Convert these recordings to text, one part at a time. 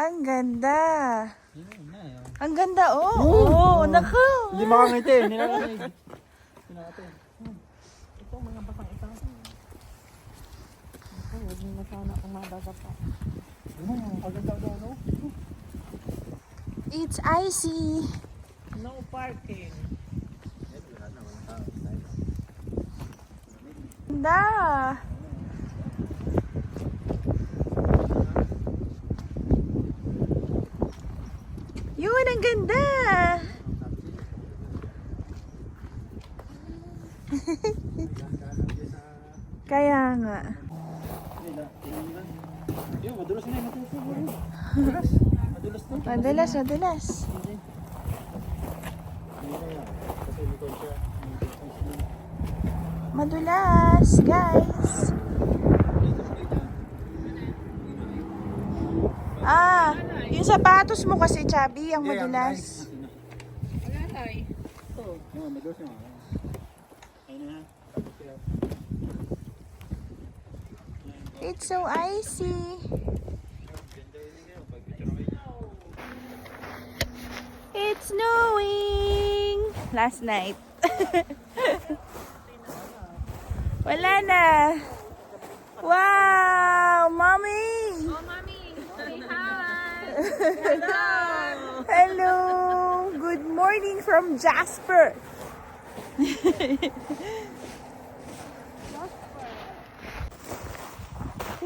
Ang ganda. Ang ganda, oh. Oh, naku. Hindi makangiti, hindi nakangiti. Ito, mga basang ito. Ito, huwag mo na sana kung madadapa. Paganda daw, no? It's icy. No parking. Ganda. Yun, ang ganda. Kaya nga. Yung madulas na yung madulas. Madulas na. Madulas, madulas. Madulas, guys. Ah, yung sapatos mo kasi, Chubby, ang madulas. Wala tayo. Yung madulas yung ayun na. It's so icy. It's snowing. Last night. Wala na. Wow, mommy. Oh, mommy. Say hi. Hello. Good morning from Jasper.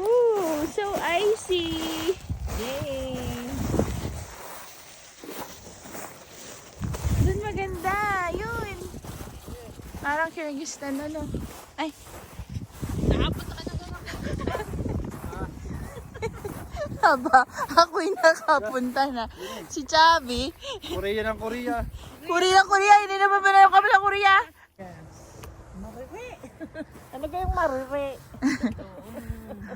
Ooh, so icy. Yay. Doon maganda. Yun. Parang Kyrgyzstan, ano. Ay. Nakapunta ka na doon. Haba, ako'y nakapunta na. Si Chubby. Korea ng Korea. Korea. Hindi na ba pala kami sa Korea? Marire. Ano kayong marire?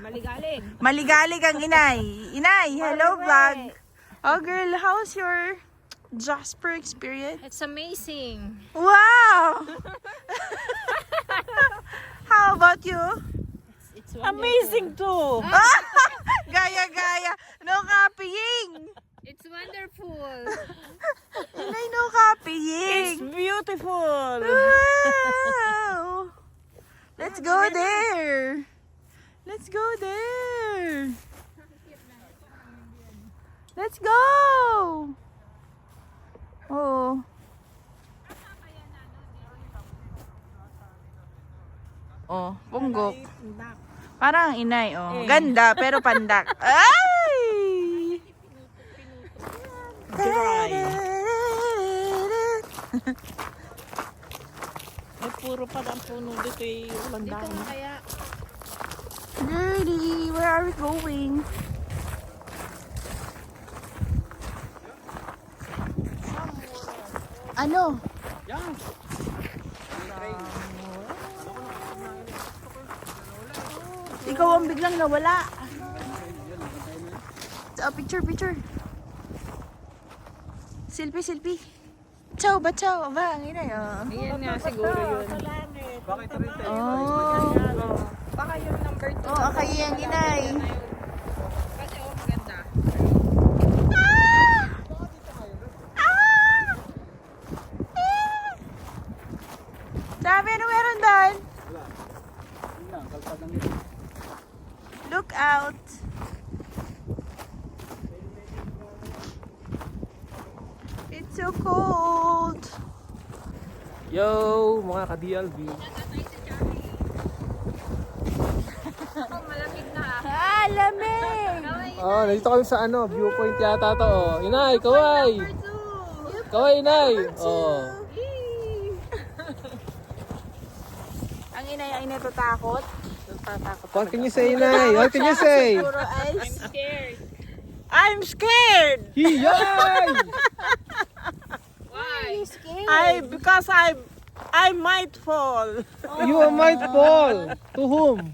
Maligalig. Maligalig ang inay. Inay, hello vlog. Oh girl, how's your Jasper experience? It's amazing. Wow! How about you? It's wonderful. Amazing too. Gaya. No copying. It's wonderful. Inay, no copying. beautiful. Wow! Let's go there. Let's go there. Let's go. Oh. Oh, punggok. Parang inay, oh. Ganda, pero pandak. Ay! Ay, puro pa ang puno dito eh. Walang dami. Dito na kaya. Girlie, where are we going? Ano? Yan. Ikaw ang biglang nawala. Picture. Selfie. Ciao. Aba, ang ina yun. Ayan nga siguro yun. Bakit rin tayo? Oh. Baka yung number 2. Oh, akay ang inay. Kasi oh, maganda. Sabi, ano meron doon? Wala. Yun lang, kalsada ng ito. Look out. It's so cold. Yo, mga ka-DLB. Oh, malamig na. Ah, lamig. Oh, nandito kami sa viewpoint yata to. Oh. Inay, kaway. Kaway, inay. Oh. Ang inay ay natatakot. What can you say, inay? What can you say? Siguro ay... Scared. I'm scared. Hiyay! Why? Because I might fall You might fall. To whom?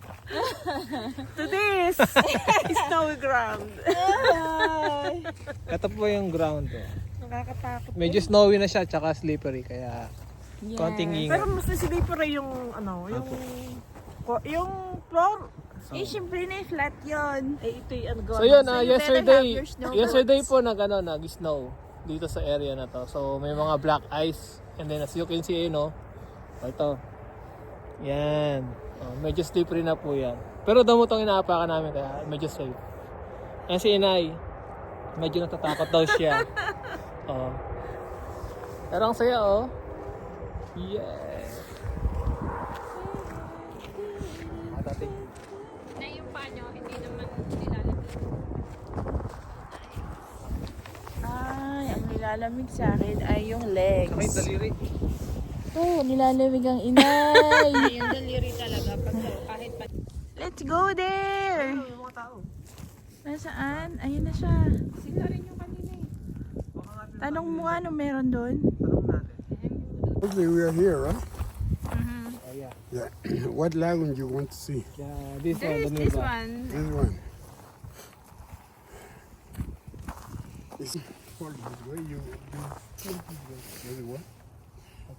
to this snowy ground. Ito po yung ground. Oh. Nakakatakot. Medyo snowy na siya, tsaka slippery, kaya konting ingat. Pero mas nasilipper yung yung floor Eh, syempre na flat yun. Eh, ito yung So yun, So, you better have yesterday your snow yesterday boots. po nag-snow dito sa area na to. So may mga black ice and then as you can see, ito. Yan. Medyo slippery na po yan. Pero damo tong inaapakan namin kaya medyo safe. Yan si Inay. Medyo natatakot daw siya. Pero ang saya Yeah. Dati. Na yung paa nyo, hindi naman nilalagay. Ay, ang nilalamig sa akin ay yung legs. Sakit daliri. Oh, nilalamig ang inay. Yung daliri talaga, pag kahit pa. Let's go there. Yung mga tao. Nasaan? Ayun na siya. Sila rin yung kanina eh. Tanong mo ano meron doon? Tanong natin. Okay, we are here, right? Oh yeah. Yeah. What lagoon do you want to see? Yeah, this There is one, this one. This one. It's for this way. You this way.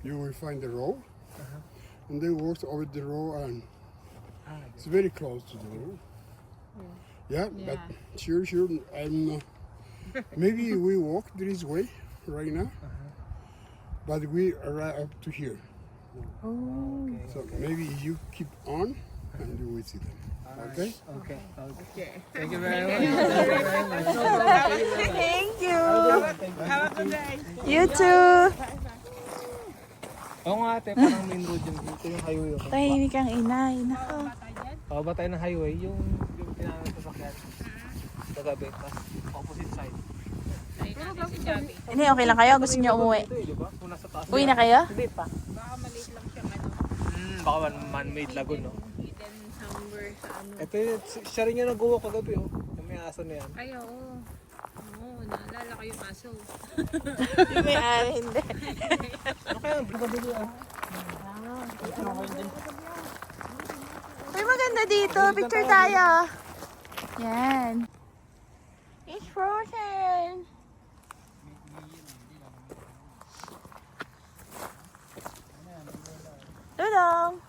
You will find the road, and then walk over the road, and it's very close to the road. Yeah, but sure, I'm. Maybe we walk this way right now, but we arrive up to here. Oh. So maybe you keep on, and you will see them. Okay. Okay. Thank you very much. Thank you. You too. Oo nga ate, parang main road yung dito yung highway. Tahimik ang inay. Nako. Pababa tayo ng highway, yung tinanong sa sakyan. Sa gabi, tapos opposite side. Ayun natin si Javi. Hindi, okay lang kayo? Gusto niyo umuwi? Ito di ba? Kung nasa taas. Uwi na kayo? Hindi pa. Baka maliit lang siyang ano. Baka man-made lagoon, no? Hidden somewhere sa ano. Ito yung, siya rin yung nag-uwak kagabi, oh. Yung may aso na yan. Ay, oo. Oo, naalala ko yung aso. Hindi may ari, hindi. Ano kaya ang kagabi ah? Uy, maganda dito. Picture tayo. Yan. It's frozen. Dudong.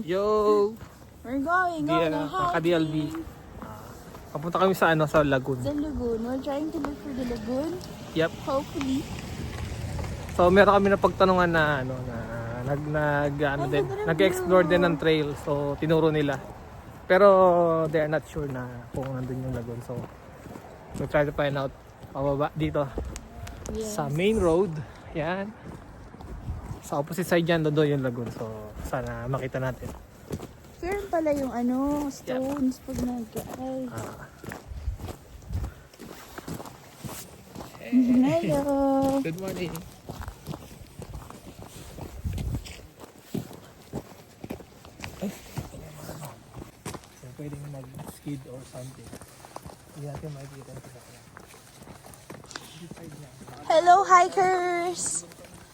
Yo! We're going on a hike. Ka-DLB. Papunta kami sa sa lagoon. The lagoon. We're trying to look for the lagoon. Yep. Hopefully. So meron kami na pagtanungan na nag-explore din ng trail. So tinuro nila. Pero they are not sure na kung nandun yung lagoon. So we try to find out pababa dito Yes. sa main road. Yan. Sa opposite side yan, doon yung lagoon. So sana makita natin. Pero pala yung stones pag nag-ay. Hello. Good morning. Ay, so, pwedeng mag-skid or something. Hindi natin makikita ito sa kanya. Hello, hikers!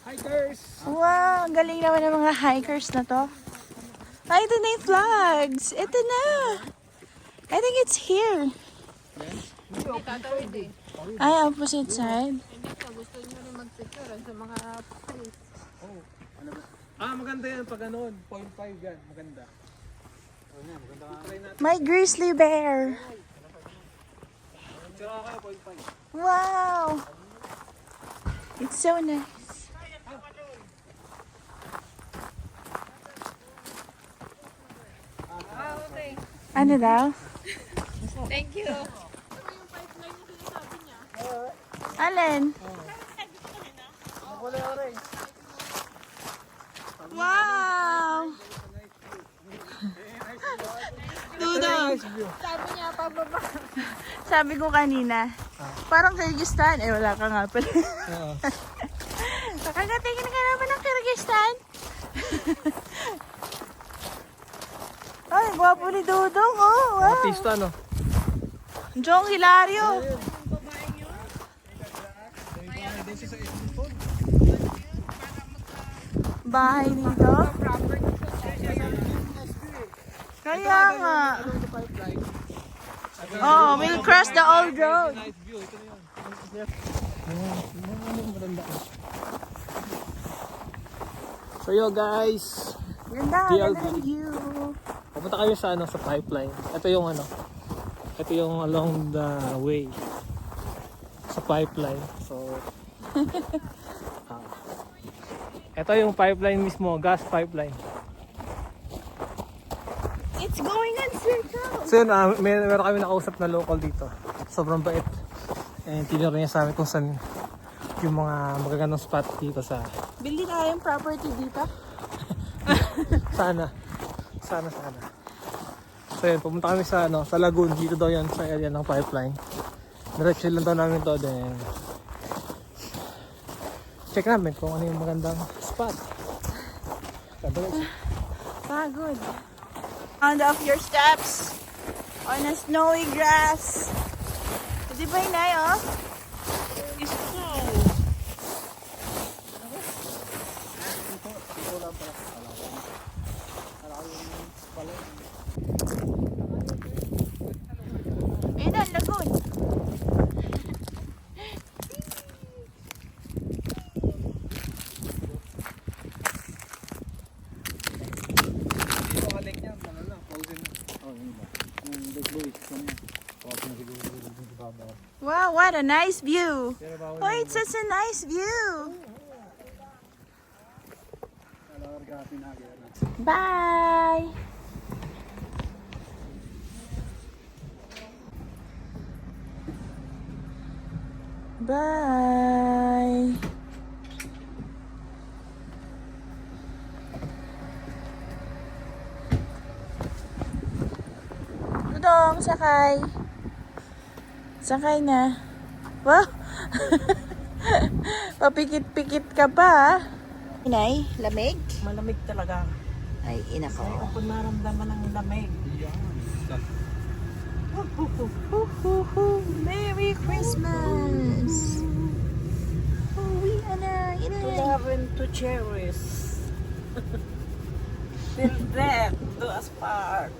Hikers! Wow, ang galing naman ng mga hikers na to. Ay, ito na yung flags. Ito na. I think it's here. Hindi tatawid eh. Ay, opposite side. Hindi ko, gusto nyo rin mag-secure sa mga place. Maganda yan pag ganoon. 0.5 yan. Maganda. Try natin. My grizzly bear. Tsaka kayo 0.5. Wow. It's so nice. Ah, okay. Ano daw? Thank you. Alin? Wow! Dudong! Sabi niya, pababa. Sabi ko kanina, parang Kyrgyzstan. Eh, wala ka nga pala. Nakagatingin ka naman ng Kyrgyzstan. Ay, gwapo ni Dudong. Oh, wow. Artista, no? Jong Hilario. Bahay dito. Kaya nga. Along the pipeline. Oh, we crossed the old road. Nice view. Ito na yun. Ayan, maganda. So yo guys, Ganda, DLG. ganda ng view. pupunta kayo sa sa pipeline. Ito yung ito yung along the way sa pipeline. So ito yung pipeline mismo, gas pipeline. It's going on circle. So yun, meron kami nakausap na local dito. Sobrang bait. And tinuro niya sa amin kung saan yung mga magagandang spot dito sa... Bili tayong property dito. Sana. So yun, pumunta kami sa sa lagoon. Dito daw yan sa area ng pipeline. Diretso lang daw namin to. Then check namin kung ano yung magandang spot. Pagod. Sound of your steps on a snowy grass. Di ba inay, oh? Snow. Ayun ang lagoon. Wow, what a nice view. Oh, it's such a nice view. Bye. Bye. Dudong, sakay. Sakay na. Wow. Papikit-pikit ka pa. Inay, lamig? Malamig talaga. Ay, inako. Kaya ako naramdaman ng lamig. Merry Christmas! Uwi na, To inay. love and to cherish. Till death do us part.